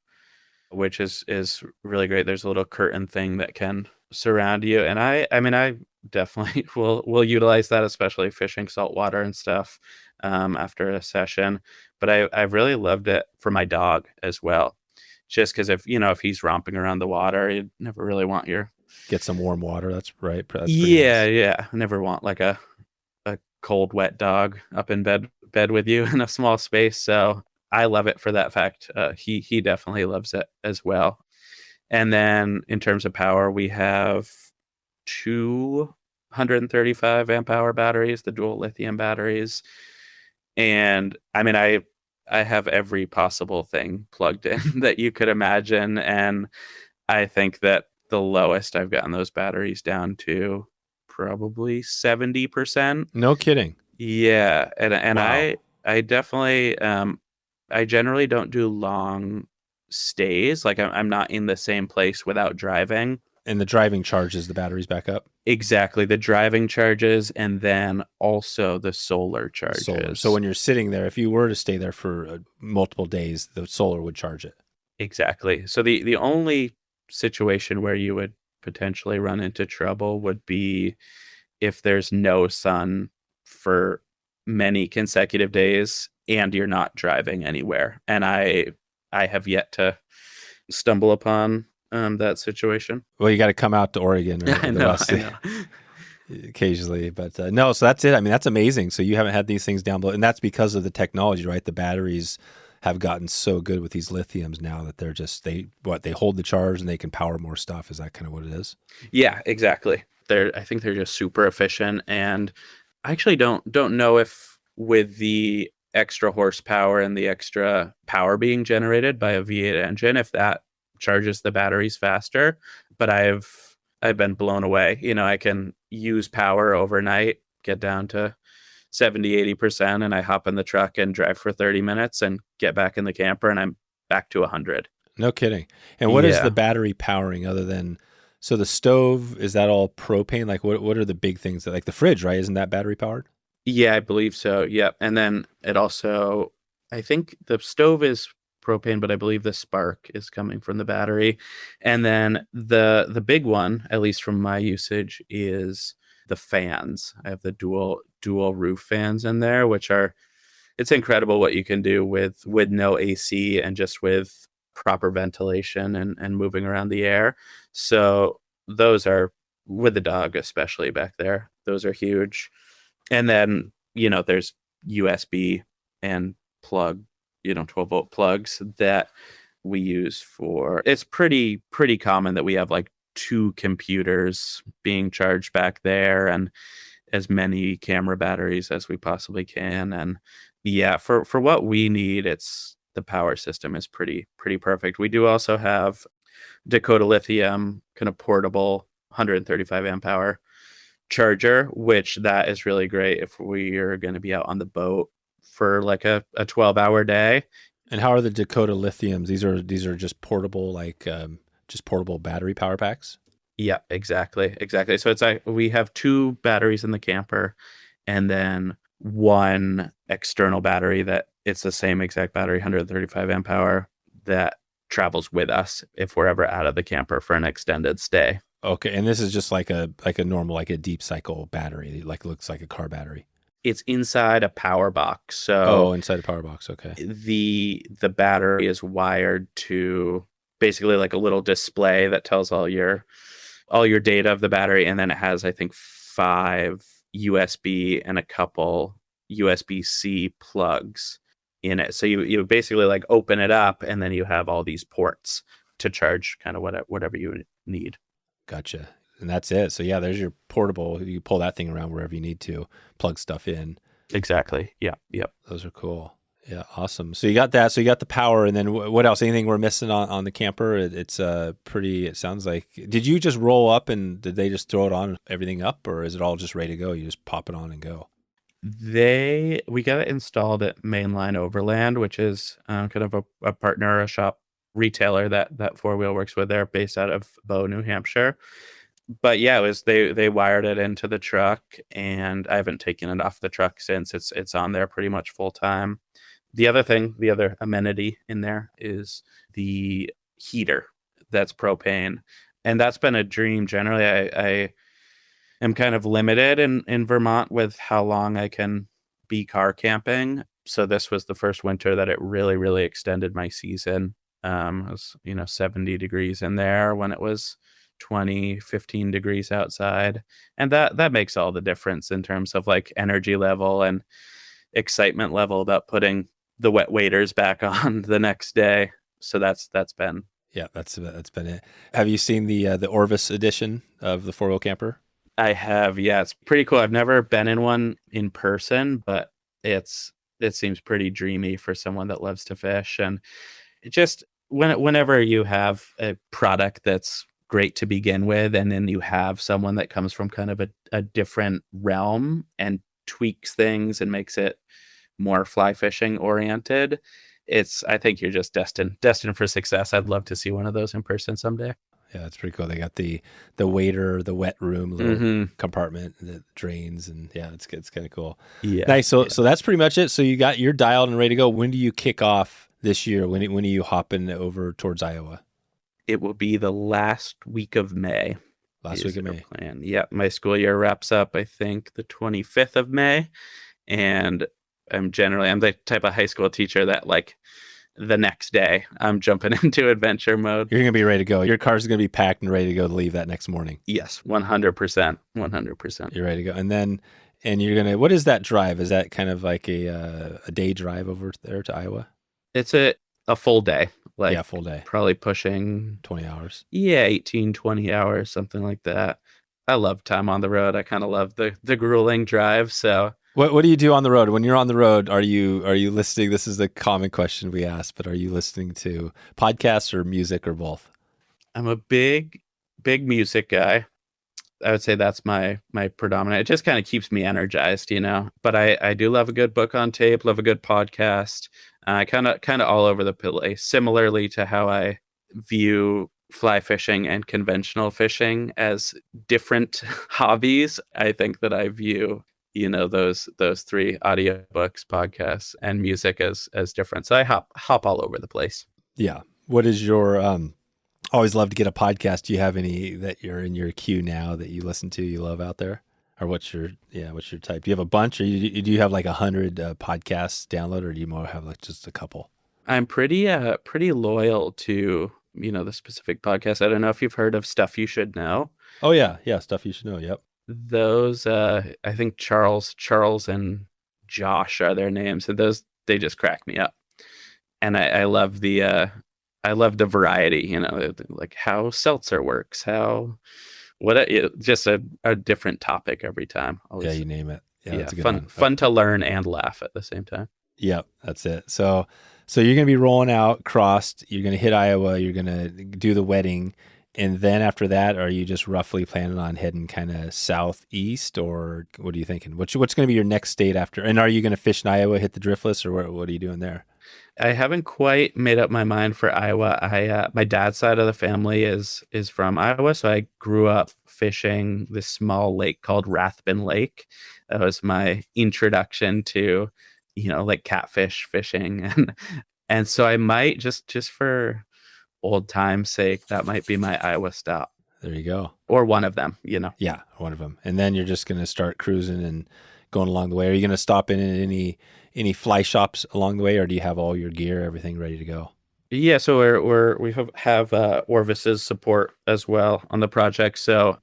B: which is really great. There's a little curtain thing that can surround you, and I mean I definitely will utilize that, especially fishing saltwater and stuff after a session. But I've really loved it for my dog as well, just because if he's romping around the water, you never really want your
A: Get some warm water. That's right. That's pretty
B: yeah,
A: nice.
B: yeah. I never want like a cold, wet dog up in bed with you in a small space. So I love it for that fact. He definitely loves it as well. And then in terms of power, we have 235 amp hour batteries, the dual lithium batteries. And I mean, I have every possible thing plugged in that you could imagine. And I think that the lowest I've gotten those batteries down to probably 70%.
A: No kidding.
B: Yeah, and
A: Wow.
B: I definitely I generally don't do long stays. Like I'm not in the same place without driving.
A: And the driving charges the batteries back up.
B: Exactly, the driving charges and then also the solar
A: The solar. So
B: charges.
A: when you're sitting there, if you were to stay there for multiple days, the solar would charge it.
B: Exactly. So the only situation where you would potentially run into trouble would be if there's no sun for many consecutive days and you're not driving anywhere. And I have yet to stumble upon that situation.
A: Well, you got to come out to Oregon or
B: I
A: the
B: know,
A: West
B: I know.
A: occasionally, but no. So that's it. I mean, that's amazing. So you haven't had these things down below, and that's because of the technology, right? The batteries have gotten so good with these lithiums now that they're just they hold the charge and they can power more stuff. Is that kind of what it is?
B: Yeah, exactly. I think they're just super efficient, and I actually don't know if with the extra horsepower and the extra power being generated by a V8 engine, if that charges the batteries faster. But I've been blown away. I can use power overnight, get down to 70-80%, and I hop in the truck and drive for 30 minutes and get back in the camper and I'm back to 100.
A: No kidding. And what is the
B: Yeah.
A: battery powering other than? So the stove, is that all propane? Like what are the big things that, like the fridge, right? Isn't that battery powered?
B: Yeah, I believe so. Yep. And then it also, I think the stove is propane, but I believe the spark is coming from the battery. And then the big one, at least from my usage, is the fans. I have the dual roof fans in there, which are it's incredible what you can do with no AC and just with proper ventilation and moving around the air. So those are with the dog, especially back there. Those are huge. And then, there's USB and plug, 12-volt plugs that we use for it's pretty common that we have like two computers being charged back there and as many camera batteries as we possibly can. And yeah, for what we need, it's the power system is pretty perfect. We do also have Dakota Lithium kind of portable 135 amp hour charger, which that is really great if we are going to be out on the boat for like a 12-hour day.
A: And how are the Dakota lithiums? These are just portable, just portable battery power packs.
B: Yeah, exactly. So it's like we have two batteries in the camper, and then one external battery that it's the same exact battery, 135 amp hour, that travels with us if we're ever out of the camper for an extended stay.
A: Okay, and this is just like a normal, like a deep cycle battery, like looks like a car battery.
B: It's inside a power box.
A: Oh,
B: So
A: inside a power box. Okay.
B: the battery is wired to basically like a little display that tells all your data of the battery, and then it has, I think, 5 USB and a couple USB-C plugs in it. So you basically like open it up, and then you have all these ports to charge kind of whatever you need.
A: Gotcha. And that's it. So yeah, there's your portable. You pull that thing around wherever you need to, plug stuff in.
B: Exactly. Yeah. Yep.
A: Those are cool. Yeah, awesome. So you got that. So you got the power, and then what else? Anything we're missing on the camper? It's pretty. It sounds like. Did you just roll up and did they just throw it on everything up, or is it all just ready to go? You just pop it on and go.
B: We got it installed at Mainline Overland, which is kind of a partner, a shop retailer that Four Wheel works with. They're based out of Bow, New Hampshire. But yeah, it was they wired it into the truck, and I haven't taken it off the truck since. It's on there pretty much full time. The other amenity in there is the heater that's propane, and that's been a dream. Generally, I am kind of limited in Vermont with how long I can be car camping. So this was the first winter that it really, really extended my season. It was 70 degrees in there when it was 15 degrees outside, and that makes all the difference in terms of like energy level and excitement level about putting the wet waders back on the next day. So that's been
A: that's been it. Have you seen the Orvis edition of the four-wheel camper?
B: I have. Yeah, it's pretty cool. I've never been in one in person, but it seems pretty dreamy for someone that loves to fish. And it just whenever you have a product that's great to begin with, and then you have someone that comes from kind of a different realm and tweaks things and makes it more fly fishing oriented, I think you're just destined for success. I'd love to see one of those in person someday.
A: Yeah, that's pretty cool. They got the wader, the wet room, little compartment that drains, and yeah, it's kind of cool.
B: Yeah,
A: nice. So that's pretty much it. So you're dialed and ready to go. When do you kick off this year? When are you hopping over towards Iowa?
B: It will be the last week of May.
A: Last week of May.
B: Plan. Yeah, my school year wraps up, I think, the 25th of May, and I'm the type of high school teacher that like the next day I'm jumping into adventure mode.
A: You're gonna be ready to go. Your car's gonna be packed and ready to go to leave that next morning.
B: Yes, 100%. 100%.
A: You're ready to go, and you're gonna. What is that drive? Is that kind of like a day drive over there to Iowa?
B: It's a full day.
A: Full day.
B: Probably pushing
A: 20 hours.
B: Yeah, 18, 20 hours, something like that. I love time on the road. I kind of love the grueling drive. So
A: what do you do on the road? When you're on the road, are you listening? This is a common question we ask, but are you listening to podcasts or music or both?
B: I'm a big music guy. I would say that's my predominant. It just kind of keeps me energized, But I do love a good book on tape, love a good podcast. Kind of all over the place. Similarly to how I view fly fishing and conventional fishing as different hobbies, I think that I view those 3 audiobooks, podcasts, and music as different. So I hop all over the place.
A: Yeah. What is your always love to get a podcast? Do you have any that you're in your queue now that you listen to, you love out there? Or what's your type? Do you have a bunch, or do you have like 100 podcasts downloaded, or do you more have like just a couple?
B: I'm pretty loyal to the specific podcast. I don't know if you've heard of Stuff You Should Know.
A: Oh yeah, Stuff You Should Know. Yep.
B: Those I think Charles and Josh are their names, and those, they just crack me up. And I love the variety. Like how seltzer works, just a different topic every time.
A: Yeah, you name it. Yeah, that's a good
B: fun to learn and laugh at the same time.
A: Yep, that's it. So you're gonna be rolling out crossed. You're gonna hit Iowa. You're gonna do the wedding, And then after that, are you just roughly planning on heading kind of southeast, or what are you thinking? What's going to be your next state after? And are you going to fish in Iowa, hit the driftless, or what are you doing there?
B: I haven't quite made up my mind for Iowa. I my dad's side of the family is from Iowa, so I grew up fishing this small lake called Rathbun Lake. That was my introduction to, like catfish fishing, and so I might just for old time's sake, that might be my Iowa stop
A: There you go.
B: or one of them.
A: Yeah, one of them. And then you're just going to start cruising and going along the way. Are you going to stop in any fly shops along the way, or do you have all your gear, everything ready to go?
B: Yeah, so we have Orvis's support as well on the project. So,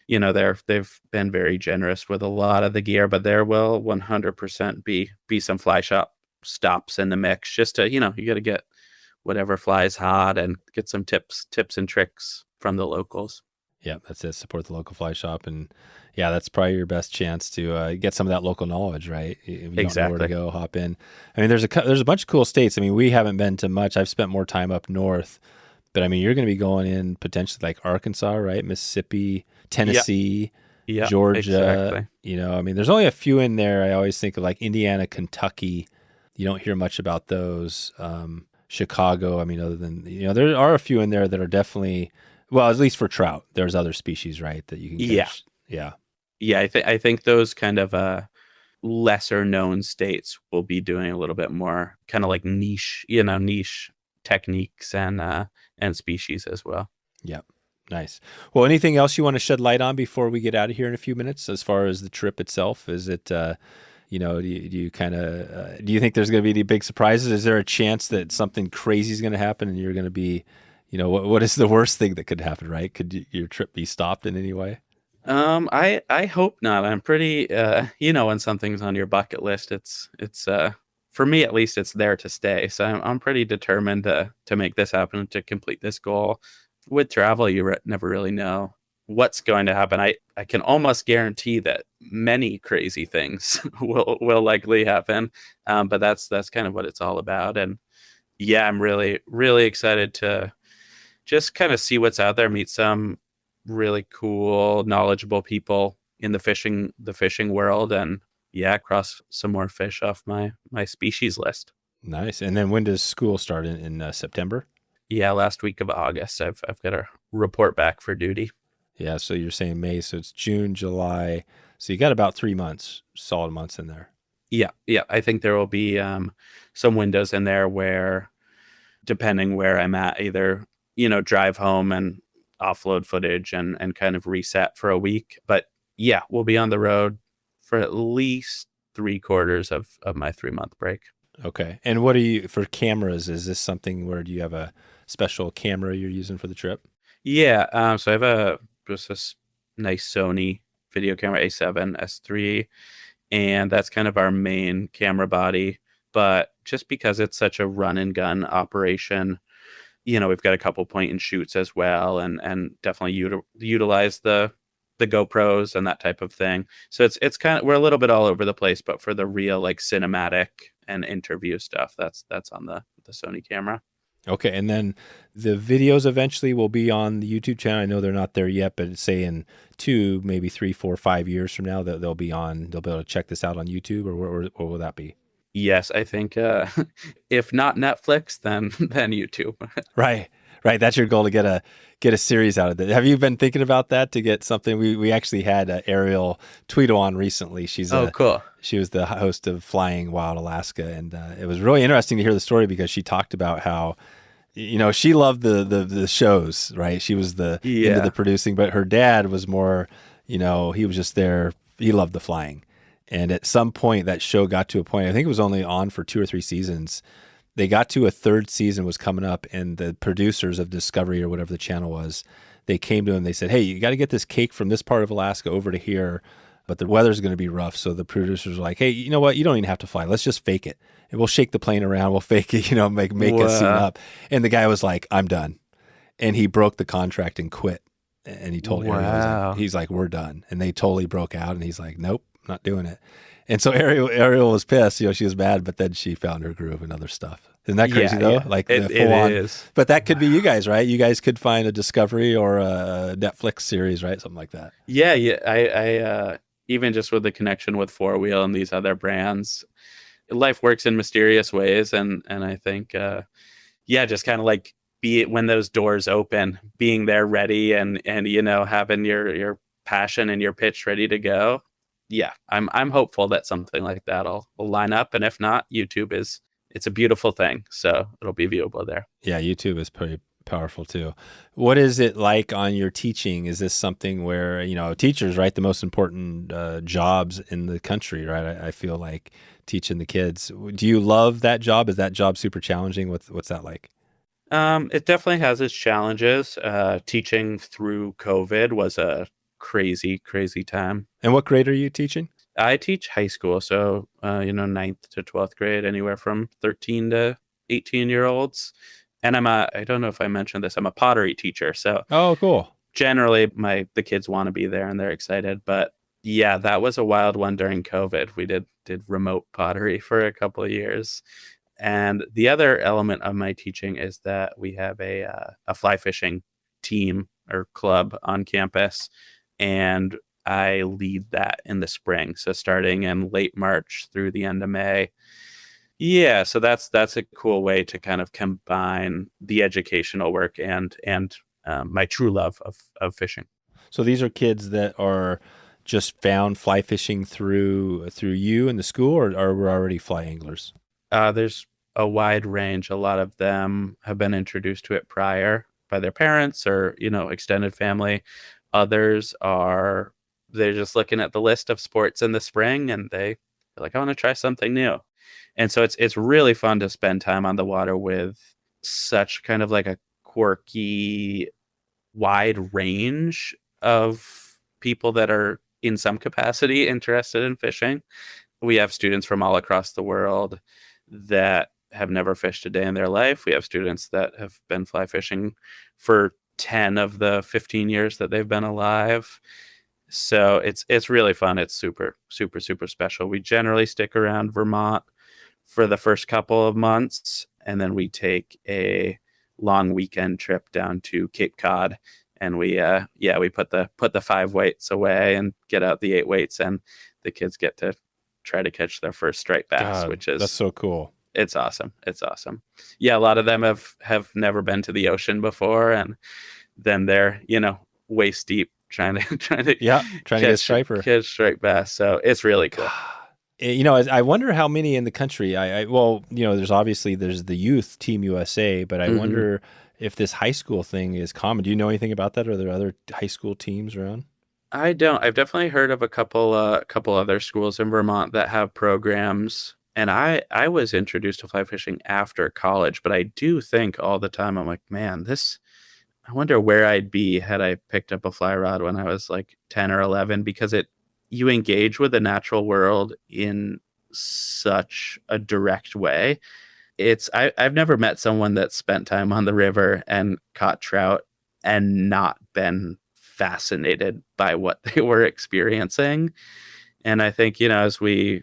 B: they've been very generous with a lot of the gear, but there will 100% be some fly shop stops in the mix. Just to, you got to get whatever flies hot and get some tips and tricks from the locals.
A: Yeah, that's it. Support the local fly shop, and yeah, that's probably your best chance to get some of that local knowledge, right? If you don't know where to go, hop in. I mean, there's a bunch of cool states. I mean, we haven't been to much. I've spent more time up north, but I mean, you're going to be going in potentially like Arkansas, right? Mississippi, Tennessee,
B: Yeah,
A: Georgia.
B: exactly.
A: I mean, there's only a few in there. I always think of like Indiana, Kentucky. You don't hear much about those. Chicago. I mean, other than there are a few in there that are definitely. Well, at least for trout, there's other species, right, that you can catch. Yeah.
B: Yeah, I think those kind of lesser known states will be doing a little bit more kind of like niche techniques and species as well.
A: Yeah. Nice. Well, anything else you want to shed light on before we get out of here in a few minutes as far as the trip itself? Is it do you kind of do you think there's going to be any big surprises? Is there a chance that something crazy is going to happen and you're going to be what is the worst thing that could happen, right? Could your trip be stopped in any way?
B: I hope not. I'm pretty when something's on your bucket list, it's for me at least, it's there to stay. So I'm pretty determined to make this happen, to complete this goal. With travel, you never really know what's going to happen. I can almost guarantee that many crazy things will likely happen. But that's kind of what it's all about. And yeah, I'm really, really excited to just kind of see what's out there, meet some really cool, knowledgeable people in the fishing world, and yeah, cross some more fish off my species list.
A: Nice. And then when does school start in September?
B: Yeah, last week of August. I've got to report back for duty.
A: Yeah, so you're saying May, so it's June, July. So you got about 3 months, solid months in there.
B: Yeah. I think there will be some windows in there where, depending where I'm at, either drive home and offload footage and kind of reset for a week. But yeah, we'll be on the road for at least 3/4 of my 3-month break.
A: Okay. And what are you for cameras? Is this something where do you have a special camera you're using for the trip?
B: Yeah. So I have just this nice Sony video camera, A7 S3, and that's kind of our main camera body. But just because it's such a run and gun operation, we've got a couple point and shoots as well, and definitely utilize the GoPros and that type of thing. So it's kind of, we're a little bit all over the place, but for the real like cinematic and interview stuff, that's on the Sony camera.
A: Okay, and then the videos eventually will be on the YouTube channel. I know they're not there yet, but say in 2, maybe 3, 4, 5 years from now, that they'll be on. They'll be able to check this out on YouTube, or where will that be?
B: Yes, I think if not Netflix, then YouTube.
A: Right. That's your goal, to get a series out of it. Have you been thinking about that, to get something? We actually had Ariel Tweedle on recently.
B: Cool.
A: She was the host of Flying Wild Alaska, and it was really interesting to hear the story, because she talked about how she loved the shows, right? She was into the producing, but her dad was more, he was just there. He loved the flying. And at some point that show got to a point, I think it was only on for 2 or 3 seasons. They got to a 3rd season was coming up, and the producers of Discovery, or whatever the channel was, they came to him, they said, hey, you got to get this cake from this part of Alaska over to here, but the weather's going to be rough. So the producers were like, hey, you know what? You don't even have to fly. Let's just fake it. And we'll shake the plane around. We'll fake it, make a scene up. And the guy was like, I'm done. And he broke the contract and quit. And he told Ariel, he's like, we're done. And they totally broke out. And he's like, nope, not doing it. And so Ariel was pissed. She was mad, but then she found her groove and other stuff. Isn't that crazy
B: Yeah,
A: though?
B: yeah,
A: Like the
B: it
A: full on,
B: is.
A: but that could be you guys, right? You guys could find a Discovery or a Netflix series, right? Something like that.
B: Yeah, yeah. Even just with the connection with Four Wheel and these other brands, life works in mysterious ways, and I think yeah, just kind of like be it when those doors open, being there ready and having your passion and your pitch ready to go. Yeah, I'm hopeful that something like that'll line up, and if not, YouTube is it's a beautiful thing, so it'll be viewable there.
A: Yeah, YouTube is pretty powerful too. What is it like on your teaching? Is this something where, teachers, right, the most important jobs in the country, right? I feel like teaching the kids. Do you love that job? Is that job super challenging? What's that like?
B: It definitely has its challenges. Teaching through COVID was a crazy, crazy time.
A: And what grade are you teaching?
B: I teach high school, so ninth to 12th grade, anywhere from 13 to 18-year-olds. And I don't know if I mentioned this, I'm a pottery teacher. So
A: Oh, cool.
B: generally the kids want to be there and they're excited. But yeah, that was a wild one during COVID. We did remote pottery for a couple of years. And the other element of my teaching is that we have a fly fishing team or club on campus, and I lead that in the spring. So starting in late March through the end of May. Yeah, so that's a cool way to kind of combine the educational work and my true love of fishing.
A: So these are kids that are just found fly fishing through you in the school, or were already fly anglers?
B: There's a wide range. A lot of them have been introduced to it prior by their parents or extended family. Others they're just looking at the list of sports in the spring and they're like, I want to try something new. And so it's really fun to spend time on the water with such kind of like a quirky, wide range of people that are in some capacity interested in fishing. We have students from all across the world that have never fished a day in their life. We have students that have been fly fishing for 10 of the 15 years that they've been alive. So it's really fun. It's super, super, super special. We generally stick around Vermont for the first couple of months, and then we take a long weekend trip down to Cape Cod, and we put the 5 weights away and get out the 8 weights, and the kids get to try to catch their first striped bass,
A: God,
B: which is
A: that's so cool.
B: It's awesome. It's awesome. Yeah, a lot of them have never been to the ocean before, and then they're waist deep trying to
A: get striper,
B: catch striped bass. So it's really cool.
A: I wonder how many in the country. There's the youth Team USA, but I wonder if this high school thing is common. Do you know anything about that? Are there other high school teams around?
B: I don't. I've definitely heard of a couple other schools in Vermont that have programs. And I was introduced to fly fishing after college, but I do think all the time, I'm like, man, I wonder where I'd be had I picked up a fly rod when I was like 10 or 11, because you engage with the natural world in such a direct way. I've never met someone that spent time on the river and caught trout and not been fascinated by what they were experiencing. And I think, as we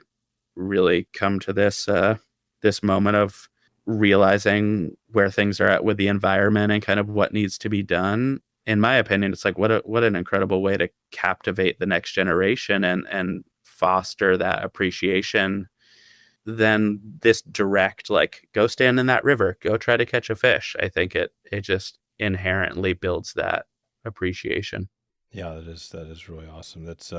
B: really come to this moment of realizing where things are at with the environment and kind of what needs to be done, in my opinion, it's like what an incredible way to captivate the next generation and foster that appreciation than this direct, like, go stand in that river, go try to catch a fish. I think it just inherently builds that appreciation.
A: Yeah, that is really awesome. That's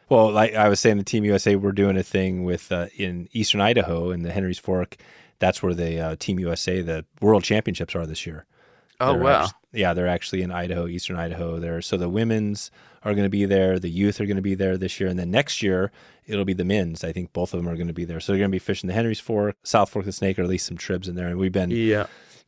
A: well, like I was saying, the Team USA, we're doing a thing with in Eastern Idaho in the Henry's Fork. That's where the Team USA, the World Championships are this year.
B: Oh, wow.
A: They're actually in Idaho, Eastern Idaho there. So the women's are going to be there. The youth are going to be there this year. And then next year, it'll be the men's. I think both of them are going to be there. So they're going to be fishing the Henry's Fork, South Fork of the Snake, or at least some tribs in there. And we've been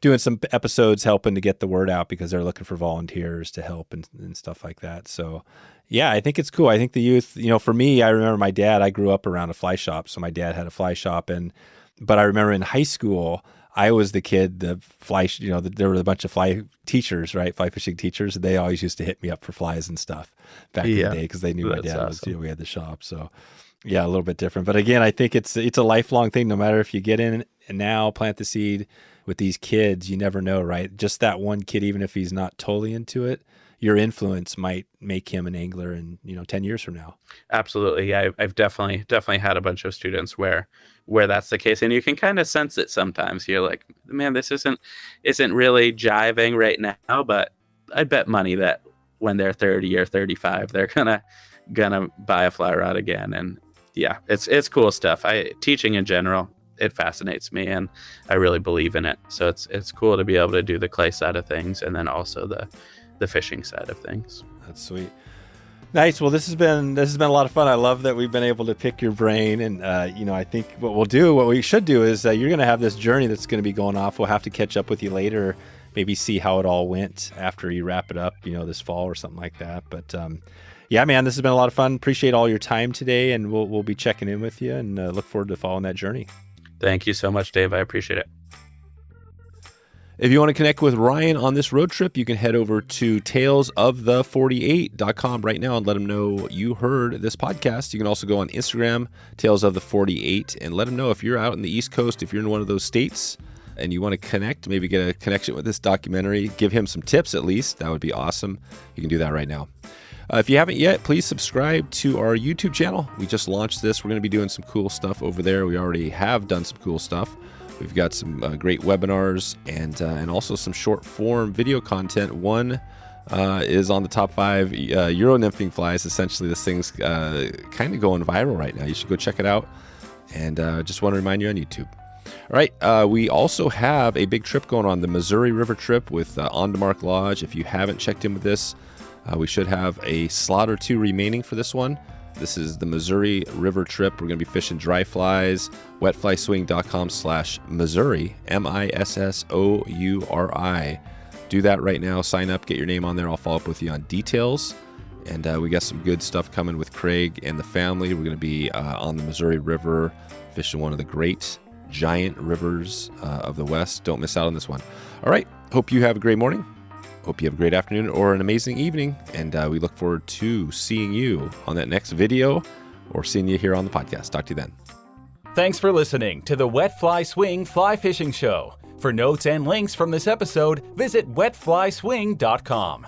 A: doing some episodes helping to get the word out because they're looking for volunteers to help and stuff like that. So, yeah, I think it's cool. I think the youth, for me, I remember my dad, I grew up around a fly shop. So my dad had a fly shop. But I remember in high school, I was the kid, there were a bunch of fly teachers, right? Fly fishing teachers. They always used to hit me up for flies and stuff back in the day because they knew my dad was, we had the shop. So Yeah, a little bit different. But again, I think it's a lifelong thing. No matter if you get in now, plant the seed with these kids, you never know, right? Just that one kid, even if he's not totally into it, your influence might make him an angler in, 10 years from now.
B: Absolutely. Yeah, I've definitely had a bunch of students where that's the case, and you can kind of sense it sometimes. You're like, man, this isn't really jiving right now, but I bet money that when they're 30 or 35, they're gonna buy a fly rod again. And yeah, it's cool stuff. Teaching in general, it fascinates me, and I really believe in it. So it's cool to be able to do the clay side of things, and then also the fishing side of things.
A: That's sweet. Nice. Well, this has been a lot of fun. I love that we've been able to pick your brain, and I think what we should do is you're going to have this journey that's going to be going off. We'll have to catch up with you later, maybe see how it all went after you wrap it up, this fall or something like that. But yeah, man, this has been a lot of fun. Appreciate all your time today, and we'll be checking in with you, and look forward to following that journey.
B: Thank you so much, Dave. I appreciate it.
A: If you want to connect with Ryan on this road trip, you can head over to talesofthe48.com right now and let him know you heard this podcast. You can also go on Instagram, Tales of the 48, and let him know if you're out in the East Coast, if you're in one of those states and you want to connect, maybe get a connection with this documentary, give him some tips at least. That would be awesome. You can do that right now. If you haven't yet, please subscribe to our YouTube channel. We just launched this. We're going to be doing some cool stuff over there. We already have done some cool stuff. We've got some great webinars and also some short form video content. One is on the top 5 Euro nymphing flies. Essentially, this thing's kind of going viral right now. You should go check it out. And just want to remind you on YouTube. All right, we also have a big trip going on, the Missouri River trip with On to Mark Lodge. If you haven't checked in with this, we should have a slot or 2 remaining for this one. This is the Missouri River trip. We're going to be fishing dry flies, wetflyswing.com/Missouri, MISSOURI. Do that right now. Sign up, get your name on there. I'll follow up with you on details. And we got some good stuff coming with Craig and the family. We're going to be on the Missouri River, fishing one of the great giant rivers of the West. Don't miss out on this one. All right. Hope you have a great morning. Hope you have a great afternoon or an amazing evening, and we look forward to seeing you on that next video or seeing you here on the podcast. Talk to you then.
C: Thanks for listening to the Wet Fly Swing Fly Fishing Show. For notes and links from this episode, visit wetflyswing.com.